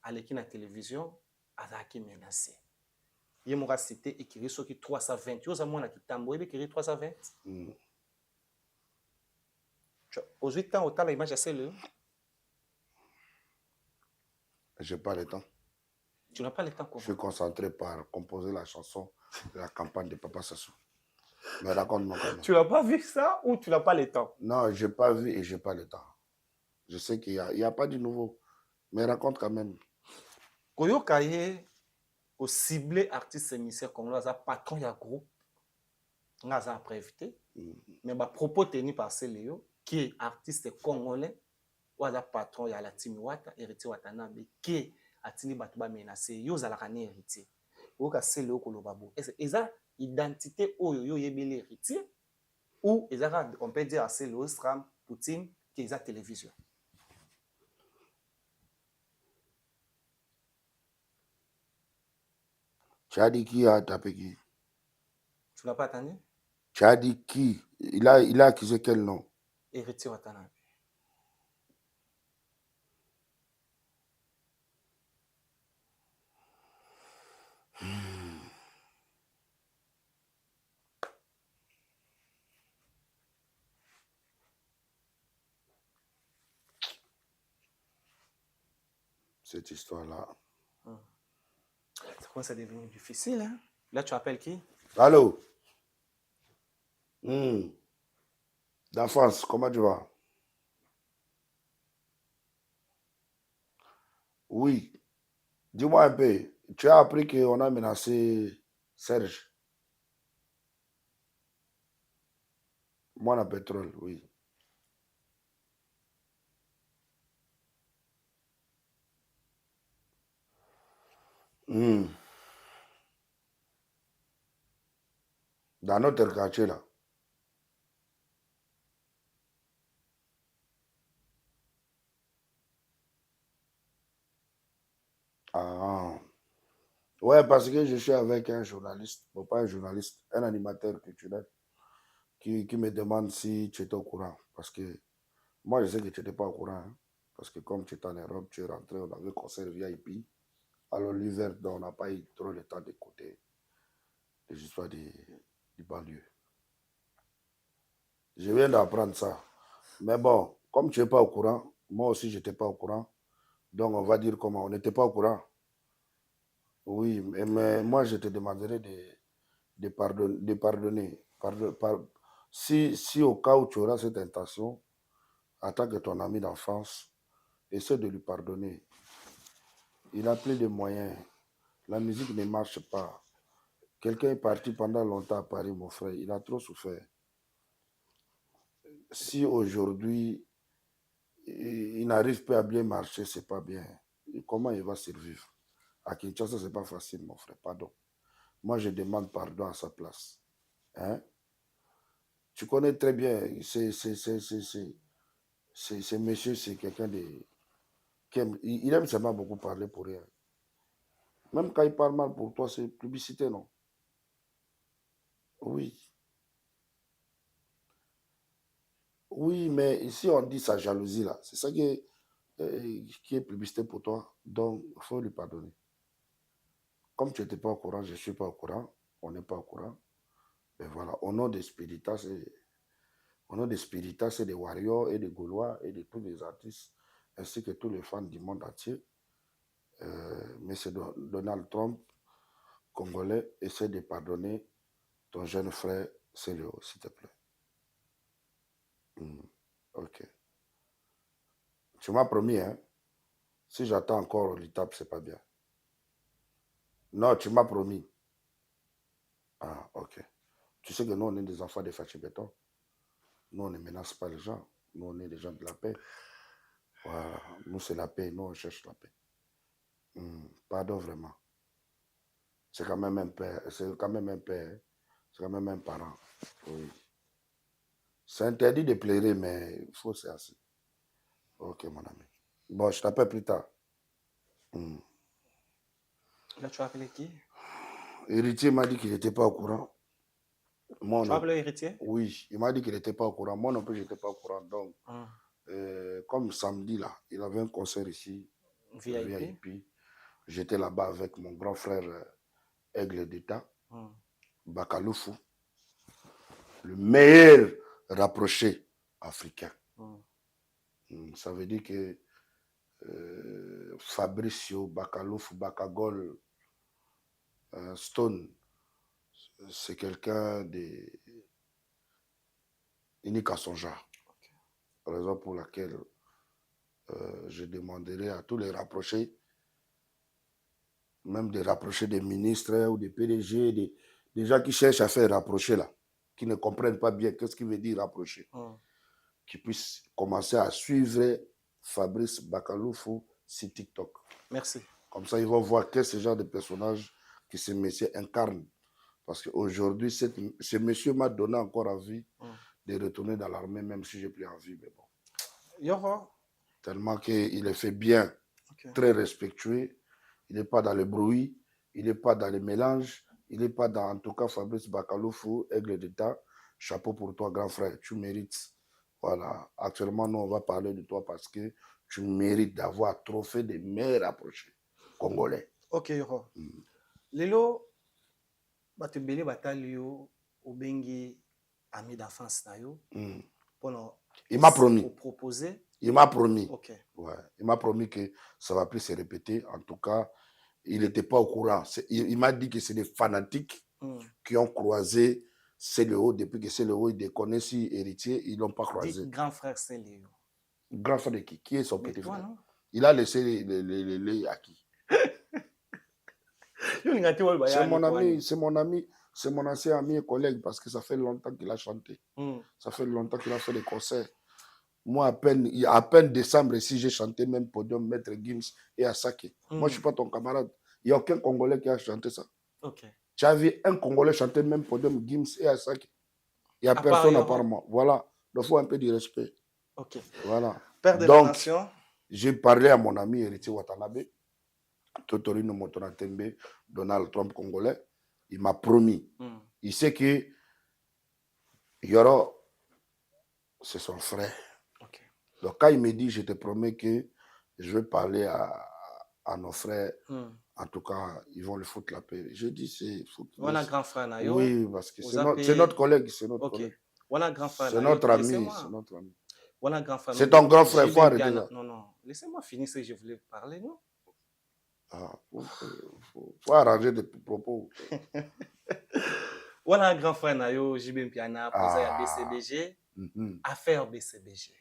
à l'équipe de la télévision à qui menacé. Il m'a cité écrit sur 320. Tu as moi qui tambour écrit 320. Aujourd'hui, tant autant l'image à celle. Je n'ai pas le temps. Tu n'as pas le temps. Je suis concentré par composer la chanson de la campagne de Papa Sassou. Mais raconte-moi quand même. Tu n'as pas vu ça ou tu n'as pas le temps? Non, je n'ai pas vu et je n'ai pas le temps. Je sais qu'il n'y a pas de nouveau. Mais raconte quand même. Koyo Kaye, au ciblé artiste émissaire congolais, patron du groupe, on a après invité. Mais à propos tenu par Céléo, qui est artiste congolais, ou à patron de la team Wata, héritier Watanabe, qui est atini batuba menacé, yo zalakane héritier. Ou ka Céléo kolobabo. Est-ce que identité oyo yo yebeli héritier ou on peut dire à Céléo Stram Poutine qui est à télévision. Tu as dit qui a tapé qui? Tu n'as pas attendu? Tu as dit qui? Il a accusé quel nom? Héritier Watanabe. cette histoire-là. Ça commence à devenir difficile. Hein? Là, tu appelles qui? Allô? D'enfance, comment tu vas? Oui. Dis-moi un peu, tu as appris qu'on a menacé Serge? Moi, la pétrole, oui. Dans notre quartier, là. Ah. Ouais, parce que je suis avec un journaliste, bon, pas un journaliste, un animateur culturel, qui me demande si tu étais au courant. Parce que moi, je sais que tu n'étais pas au courant. Hein, parce que comme tu étais en Europe, tu es rentré, on avait un concert VIP. Alors l'hiver, on n'a pas eu trop le temps d'écouter les histoires du banlieue. Je viens d'apprendre ça. Mais bon, comme tu n'es pas au courant, moi aussi, je n'étais pas au courant. Donc, on va dire comment on n'était pas au courant. Oui, mais moi, je te demanderai de pardonner. Si au cas où tu auras cette intention, en tant que ton ami d'enfance, essaie de lui pardonner. Il n'a plus de moyens. La musique ne marche pas. Quelqu'un est parti pendant longtemps à Paris, mon frère. Il a trop souffert. Si aujourd'hui, il n'arrive pas à bien marcher, c'est pas bien. Et comment il va survivre? À Kinshasa, c'est pas facile, mon frère. Pardon. Moi, je demande pardon à sa place. Hein? Tu connais très bien, ce monsieur, c'est quelqu'un de... il aime seulement beaucoup parler pour rien. Même quand il parle mal pour toi, c'est publicité, non? Oui. Oui, mais ici, on dit sa jalousie, là. C'est ça qui est publicité pour toi. Donc, il faut lui pardonner. Comme tu n'étais pas au courant, je ne suis pas au courant. On n'est pas au courant. Mais voilà, au nom des Spiritas, et des Warriors et des Gaulois et de tous les artistes, ainsi que tous les fans du monde entier, M. Donald Trump, Congolais, essaie de pardonner ton jeune frère Célio, s'il te plaît. Ok. Tu m'as promis, hein? Si j'attends encore l'étape, c'est pas bien. Non, tu m'as promis. Ah, ok. Tu sais que nous, on est des enfants de Fachibéton. Nous, on ne menace pas les gens. Nous, on est des gens de la paix. Voilà. Nous, c'est la paix. Nous, on cherche la paix. Pardon, vraiment. C'est quand même un père. C'est quand même un père. C'est quand même un parent. Oui. C'est interdit de pleurer, mais il faut c'est assez. Ok, mon ami. Bon, je t'appelle plus tard. Là, tu as appelé qui? Héritier m'a dit qu'il n'était pas au courant. Tu as appelé Héritier? Oui, il m'a dit qu'il n'était pas au courant. Moi non plus, je n'étais pas au courant. Donc, comme samedi, là, il avait un concert ici, VIP. J'étais là-bas avec mon grand frère Aigle d'État, Bakaloufou, le meilleur rapproché africain. Ça veut dire que Fabricio, Bakaloufou, Bakagol, Stone, c'est quelqu'un de unique à son genre. Raison pour laquelle je demanderai à tous les rapprochés, même des rapprochés des ministres ou des PDG, des gens qui cherchent à faire rapprocher là, qui ne comprennent pas bien qu'est-ce qu'il veut dire rapprocher, qui puissent commencer à suivre Fabrice Bakaloufou sur TikTok. Merci. Comme ça, ils vont voir quel ce genre de personnage que ce monsieur incarne. Parce qu'aujourd'hui, ce monsieur m'a donné encore envie de retourner dans l'armée, même si je n'ai plus envie. Mais bon. Yoro. Tellement qu'il est fait bien, très respectueux. Il n'est pas dans le bruit, il n'est pas dans les mélanges, il n'est pas dans, en tout cas, Fabrice Bakaloufou, Aigle d'État. Chapeau pour toi, grand frère, tu mérites. Voilà, actuellement, nous, on va parler de toi parce que tu mérites d'avoir trophée des meilleurs approchés congolais. Ok, Yoro. Lelo, bato belé batali yo, obengi ami d'enfance na yo. Il m'a promis. Proposer. Il m'a promis. Ok. Ouais. Il m'a promis que ça ne va plus se répéter. En tout cas, il n'était pas au courant. Il m'a dit que c'est des fanatiques qui ont croisé Céléo. Depuis que Céléo, il déconne si héritier, ils ne l'ont pas croisé. Dit grand frère Céléo. Grand frère de qui? Qui est son Mais petit toi, frère? non? Il a laissé les à qui? C'est mon ami, c'est mon ami, c'est mon ancien ami et collègue parce que ça fait longtemps qu'il a chanté. Ça fait longtemps qu'il a fait des concerts. Moi, à peine décembre, ici, j'ai chanté même Podium, Maître Gims et Asake. Moi, je ne suis pas ton camarade. Il n'y a aucun Congolais qui a chanté ça. Ok. Tu as vu un Congolais chanter même Podium, Gims et Asake. Il n'y a personne à part moi. Voilà. Il faut un peu de respect. Ok. Voilà. Père de la nation. J'ai parlé à mon ami héritier Watanabe, Totorino Motonatembe, Donald Trump congolais. Il m'a promis. Il sait que Yoro, c'est son frère. Okay. Donc, quand il me dit, je te promets que je vais parler à nos frères, en tout cas, ils vont le foutre la paix. Je dis, c'est foutre. On a grand frère Nayo. Oui, parce que c'est notre collègue. C'est notre collègue. On a grand frère c'est notre ami. C'est notre ami. On a grand frère. C'est ton grand frère, faut arrêter ça. Non, non. Laissez-moi finir ce que je voulais parler, non? Ah, faut arranger des propos. On a un grand frère Nayo, JB Mpiana, président à BCBG, affaire BCBG.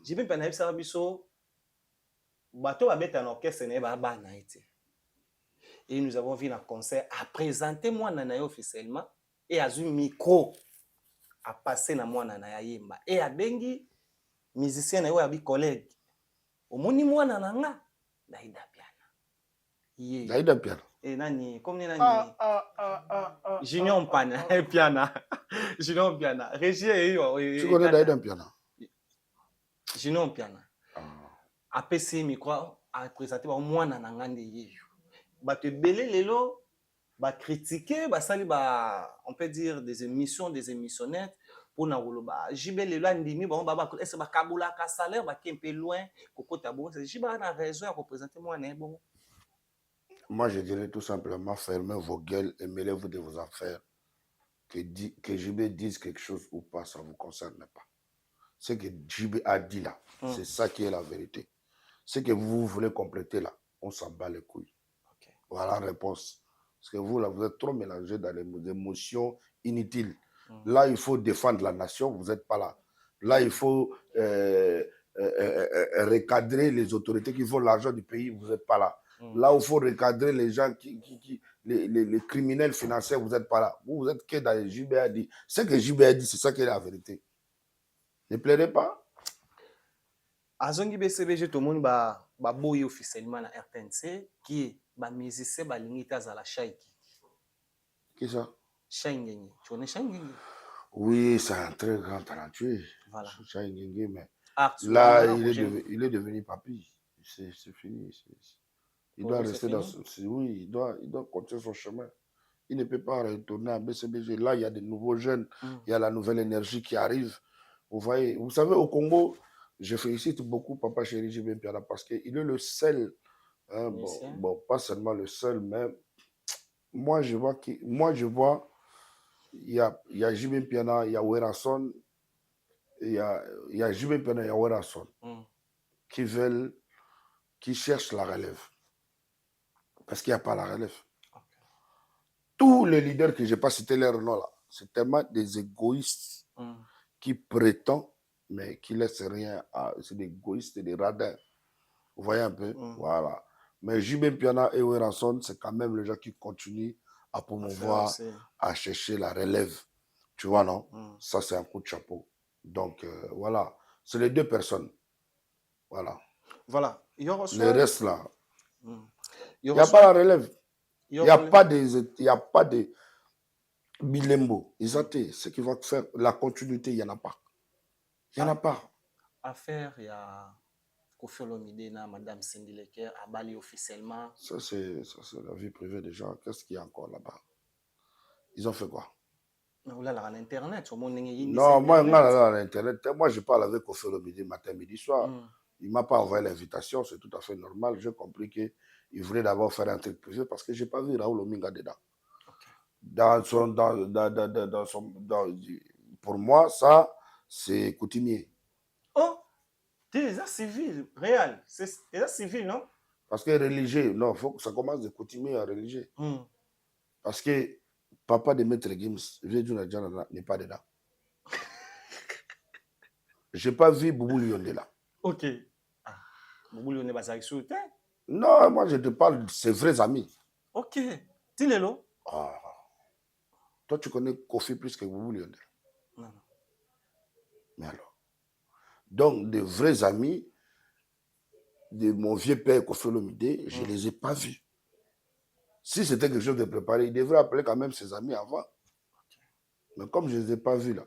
JB Mpiana, il s'est biso, bateau a bête en orchestre, n'est pas banaïté. Et nous avons vu un concert à présenter moi Nanayo officiellement et à un micro à passer na moi Nanayo et à bengi musicien Nayo abi collègue. Au moni moi Nananga, Daïda Piana. Daïda Piana. Et nani, comme nani. Junior Mpana, Piana. Junior Piana. Régie tu connais Daïda Piana? Junior Piana. APC micro a présenté moi Nananga de te belé lelo ba critiquer ba sali ba on peut dire des émissions des émissionnettes pour na woloba jibe lelo andimi ba est-ce ba kabula ka salaire ba un peu loin kokota bon c'est jiba na raison à représenter moi na bon. Moi je dirais tout simplement fermez vos gueules et mêlez-vous de vos affaires. Que JB dise quelque chose ou pas, ça ne vous concerne pas. Ce que JB a dit là, c'est ça qui est la vérité. Ce que vous voulez compléter là, on s'en bat les couilles. Voilà la réponse. Parce que vous, là, vous êtes trop mélangé dans les émotions inutiles. Là, il faut défendre la nation, vous n'êtes pas là. Là, il faut recadrer les autorités qui font l'argent du pays, vous n'êtes pas là. Là où il faut recadrer les gens, les criminels financiers, vous n'êtes pas là. Vous êtes que dans les JB a dit. Ce que JB a dit, c'est ça qui est la vérité. Ne pleurez pas. Azongi BCBG, tout le monde va boyer officiellement à RTNC, qui est musicien balingita à la Chaïki. Qui ça? Chaïngenge. Tu connais Chaïngenge? Oui, c'est un très grand talentueux. Voilà. Chaïngenge, mais là, il est devenu papy. C'est fini. Il doit rester dans son... Oui, il doit continuer son chemin. Il ne peut pas retourner à BCBG. Là, il y a de nouveaux jeunes. Il y a la nouvelle énergie qui arrive. Vous voyez, vous savez, au Congo, je félicite beaucoup Papa Chéri JB Mpiana parce qu'il est le seul, hein, bon, pas seulement le seul, mais moi, je vois, il y a JB Mpiana, il y a Werason, il y a JB Mpiana, il y a Werason qui cherchent la relève. Parce qu'il n'y a pas la relève. Tous les leaders que je n'ai pas cité leur nom là, c'est tellement des égoïstes qui prétendent, mais qui ne laissent rien. C'est des égoïstes et des radins. Vous voyez un peu? Voilà. Mais JB Mpiana et Werason, c'est quand même les gens qui continuent à promouvoir, à chercher la relève. Tu vois, non? Ça, c'est un coup de chapeau. Donc, voilà. C'est les deux personnes. Voilà. Voilà. Le reste là, il n'y a pas la relève. Il n'y a pas de bilembo. Ce qui va faire la continuité, il n'y en a pas. Il n'y en a pas. Affaire, il y a Koffi Olomide, Madame Cindy Lecker, à Bali officiellement. Ça, c'est la vie privée des gens. Qu'est-ce qu'il y a encore là-bas? Ils ont fait quoi? Non, là, à l'Internet. Non, moi, à l'Internet, moi, je parle avec Koffi Olomide matin, midi, soir. Il ne m'a pas envoyé l'invitation, c'est tout à fait normal. J'ai compris qu'il voulait d'abord faire un truc privé parce que je n'ai pas vu Raoul Ominga dedans. Pour moi, ça, c'est coutumier. Oh! C'est civil, réel. C'est civil, non? Parce que religieux, non, il faut que ça commence de coutumier à religieux. Parce que papa de Maître Gims, vieux n'est pas dedans. Je n'ai pas vu Boubou Lyonde là. Ok. Ah. Boubou Lyonde, bah, ça non, moi je te parle de ses vrais amis. Ok. Tilelo. Ah. Toi, tu connais Kofi plus que Boubou Lyonde. Non. Mais alors. Donc, de vrais amis de mon vieux père Kofi Olomide, je ne les ai pas vus. Si c'était quelque chose de préparé, il devrait appeler quand même ses amis avant. Mais comme je ne les ai pas vus là.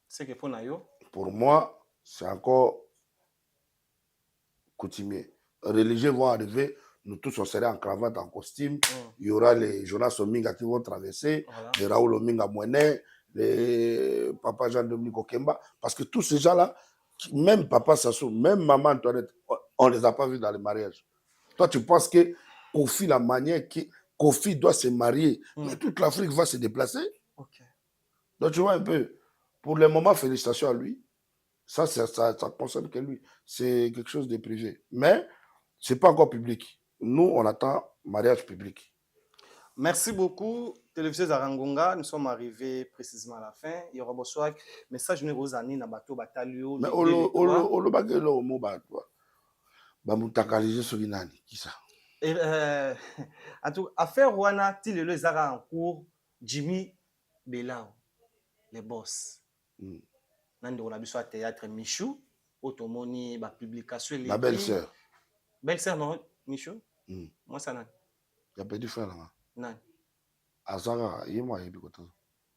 C'est que pour moi, c'est encore coutumier. Les religieux vont arriver, nous tous on serait en cravate, en costume. Il y aura les Jonas Ominga qui vont traverser, les Raoul Ominga Mouenet, les Papa Jean-Dominique Okemba. Parce que tous ces gens-là, même Papa Sassou, même Maman Antoinette, on ne les a pas vus dans les mariages. Toi, tu penses que Kofi, la manière que Kofi doit se marier, mais toute l'Afrique va se déplacer. Donc, tu vois un peu, pour le moment, félicitations à lui. Ça concerne que lui. C'est quelque chose de privé. Mais ce n'est pas encore public. Nous, on attend mariage public. Merci beaucoup, télévision Zarangonga. Nous sommes arrivés précisément à la fin. Il y aura bonsoir. Message nous aux années na bateau batalio. Mais olo bagelo mo batwa. Ba mutakalize sur nani qui ça? En tout affaire wana tilelo ezara en cours Jimmy Belao les boss. Nando on a besoin théâtre Michou, automoni ba publication les. Ma belle-sœur. Belle-sœur non Michou? Moi ça nan. Il a perdu frère là. Non. Azara, il m'a aimé quand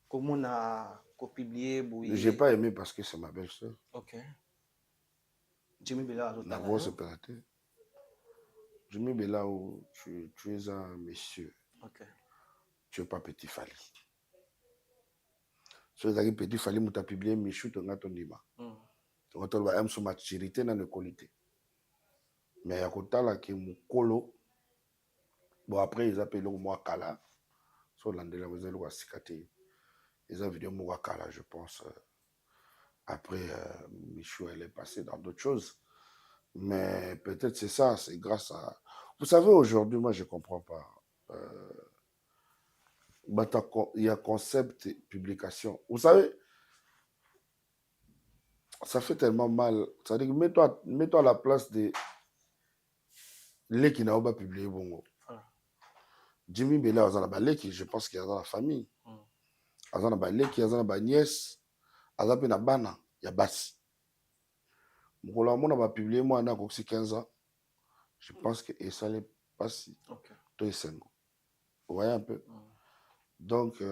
comment on a publié bouillie. J'ai pas aimé parce que c'est ma belle-sœur. OK. Jimmy Belao la voix séparatée. Jimmy Belao, tu es un monsieur. OK. Tu n'es pas Petit Fally. Si tu as Petit Fally, tu as publié Michou, tu as ton nima. Tu as ton maturité dans la qualité. Mais il y a un qui est colo. Bon, après, ils appellent moi Kala. Sur l'andela, vous allez voir Sikate. Ils ont vidéo moi Kala, je pense. Après, Michou, elle est passée dans d'autres choses. Mais peut-être c'est ça, c'est grâce à... Vous savez, aujourd'hui, moi, je ne comprends pas. Il y a concept et publication. Vous savez, ça fait tellement mal. C'est-à-dire que mets-toi à la place de les qui n'ont pas publié Bongo. Jimmy Bella, je pense qu'il y a dans la famille. Il y a dans la nièce, il y a dans Bana, il y a Bassi. Mon a publié moi en 15 ans. Je pense que ça n'est pas si. Vous voyez un peu. Donc,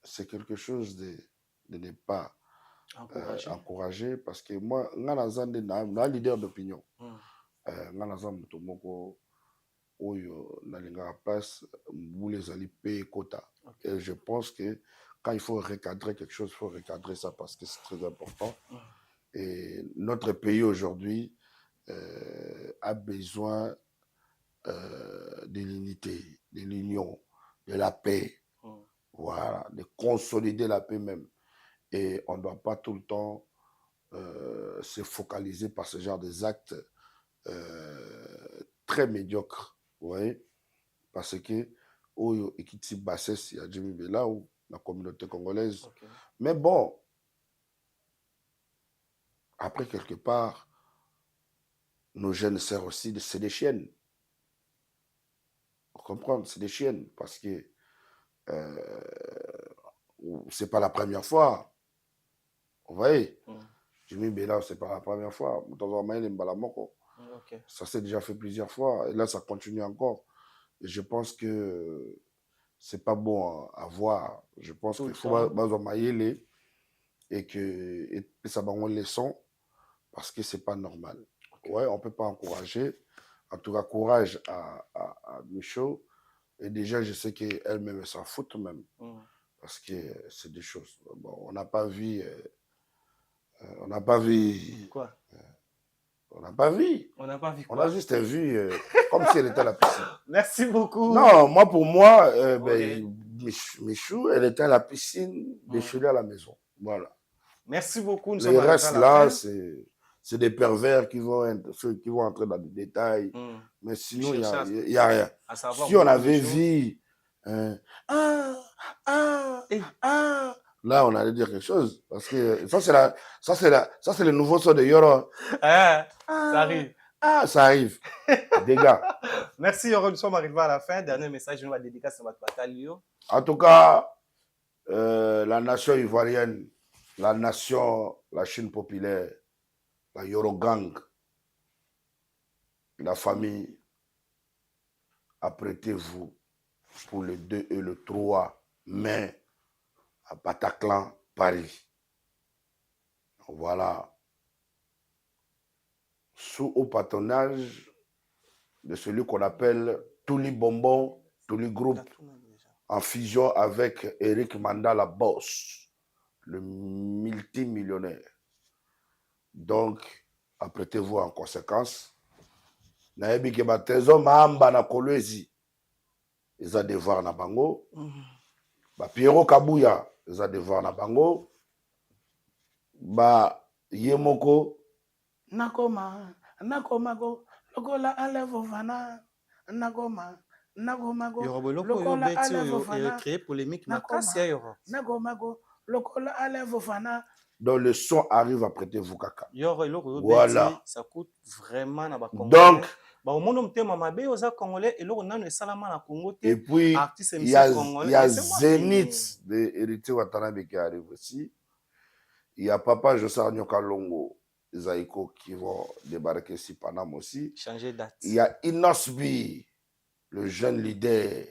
c'est quelque chose de ne pas encourager parce que moi, je suis un leader d'opinion. Je et je pense que quand il faut recadrer quelque chose, il faut recadrer ça parce que c'est très important. Et notre pays aujourd'hui a besoin de l'unité, de l'union, de la paix. Voilà, de consolider la paix même. Et on ne doit pas tout le temps se focaliser par ce genre d'actes très médiocres. Vous voyez? Parce que il y a Jimmy Bella ou la communauté congolaise. Mais bon, après, quelque part, nos jeunes sœurs aussi, c'est des chiennes. Vous comprenez? C'est des chiennes parce que c'est pas la première fois. Vous voyez? Jimmy Bella, c'est pas la première fois. Ça s'est déjà fait plusieurs fois. Et là, ça continue encore. Et je pense que c'est pas bon à voir. Je pense qu'il faut mailler et que ça va une leçon parce que c'est pas normal. Ouais, on peut pas encourager. En tout cas, courage à Michaud. Et déjà, je sais qu'elle-même s'en fout même. Parce que c'est des choses. Bon, on n'a pas vu. On n'a pas vu. Quoi? On n'a pas vu. On n'a pas vu quoi? On a juste vu comme si elle était à la piscine. Merci beaucoup. Non, moi, pour moi, Michou, elle était à la piscine, Michou à la maison. Voilà. Merci beaucoup. Le reste là, c'est... c'est des pervers qui vont entrer dans des détails. Mais sinon, il n'y a rien. Si on avait vu... Là, on allait dire quelque chose. Parce que ça, c'est le nouveau son de Yoro. Ça arrive. Ça arrive. Dégâts. Merci, Yoro. Nous sommes arrivés à la fin. Dernier message, nous va dédicacer sur votre bataille. En tout cas, la nation ivoirienne, la Chine populaire, la Yoro Gang, la famille, apprêtez-vous pour le 2 et le 3 mai à Bataclan, Paris. Voilà. Sous au patronage de celui qu'on appelle Touli Bonbon, Touli Group, en fusion avec Eric Mandala Boss, le multimillionnaire. Donc, apprêtez-vous en conséquence. Naebi ke ba trésor maamba na Kolwezi, ils ont devoir na bango. Ba Pierrot Kabuya, ils ont devoir na bango. Ba Yemoko nakoma go lokola alevo vana nakoma go lokola alevo vana créé polémique makasi Yoro nakoma go lokola alevo vana. Donc le son arrive, apprêtez-vous kaka. Voilà. Ça coûte vraiment na ba Congolais. Donc et puis il y a Zénith de Héritier Watanabe qui arrive aussi. Il y a Papa Josa Nyoka Longo, Zaïko qui vont débarquer ici Paname aussi. Changer date. Il y a Inosbi, le jeune leader,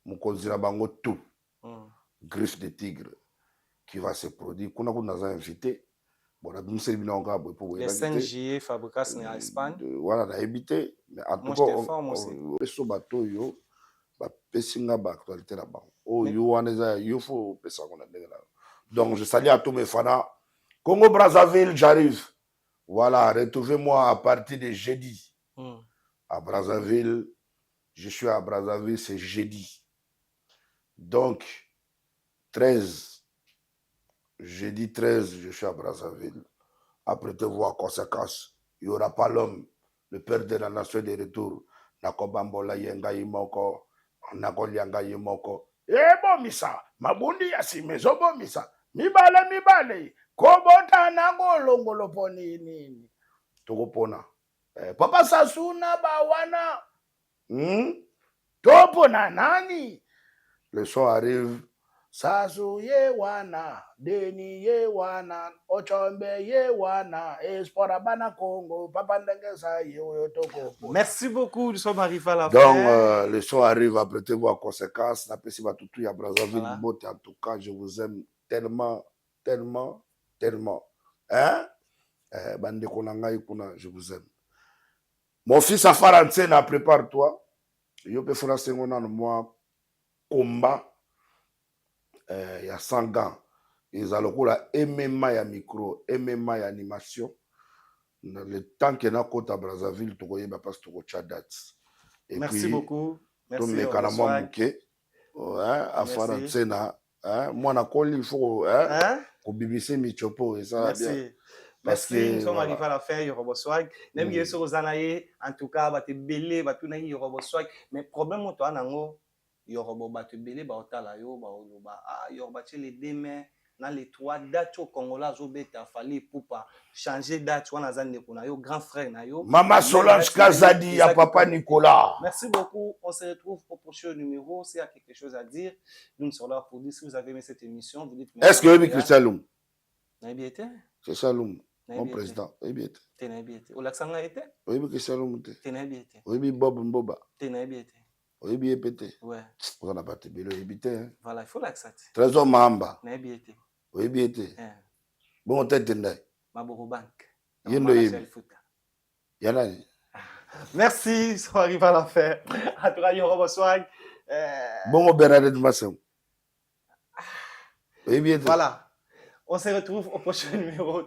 Mukonzira Bango tout, Griffe de Tigre, qui va se produire. Qu'on a invité. Bon, on a le 5 juillet, Fabricas en Espagne. Voilà, on a invité. Mais en tout cas, on a bateau yo, pesinga ba actualité là-bas. Oh, yo, il faut pesa qu'on a. Donc, je salue à tous mes fans. Congo Brazzaville, j'arrive. Voilà, retrouvez-moi à partir de jeudi. À Brazzaville, je suis à Brazzaville, c'est jeudi. Donc, 13, jeudi 13, je suis à Brazzaville. Apprêtez-vous en conséquence. Il n'y aura pas l'homme, le père de la nation de retour. Nakobambola yenga imoko, nakolianga imoko. Bon misa, mabundi yasi mezobo misa. Mibale, kobota nango longolo poni nini. Tokopona. Papa Sasuna bawana. Topona nani. Le son arrive. Sasu ye wana, Deni ye wana, Ochombe ye wana, Espora bana Congo, Papa Ndengesa ye toko. Merci beaucoup, nous sommes arrivés à la fin. Donc, le son arrive, apprêtez-vous en conséquence. N'appréciez pas tout à Brazzaville. Voilà. En tout cas, je vous aime tellement. Hein? Bande Konangaï Kuna, je vous aime. Mon fils Afarantena, prépare-toi. Je peux faire un moi combat. Il y a 100 gants. Ils ont la MMA ya micro, MMA ya animation. Le temps qu'il y a à Brazzaville, tu vois, parce que tu as date. Merci beaucoup. Merci. Merci. Moi, il faut que BBC Michopo. Merci. Merci, nous sommes arrivés à la fin, Yorobo Swag. Même si vous avez en tout cas, vous avez belé, vous avez Yorobo Swag. Mais le problème, c'est que Yorobo batu belé, ba otala yo, ba oloba. Yoroba les demain, dans les 3 dates au Congolais, il fallait pour pas changer date. On a un grand frère na yo. Maman Solange Kazadi, à Papa Nicolas. Merci beaucoup. On se retrouve au prochain numéro. S'il y a quelque chose à dire, nous sommes là pour dire. Si vous avez aimé cette émission, vous dites. Est-ce que vous Christian Loum? C'est ça Loum. Mon président, oui, bien. Tenabiete. Olaksanga était? Oui, Christian Loum. Tenabiete. Oui, Bob Mboba. Tenabiete. Oui, bien pété. Ouais. On n'a pas tébé le habité. Voilà, il faut l'accepter. Trésor Mahamba. Nabiete. Oui, bien été. Bon, tête de Maboro Bank. Yendo Yébi. Yanani. Merci, on arrive à la fin. À toi, Yorobo Swag. Bon, Bernadette Massam. Oui, bien. Voilà. On se retrouve au prochain numéro.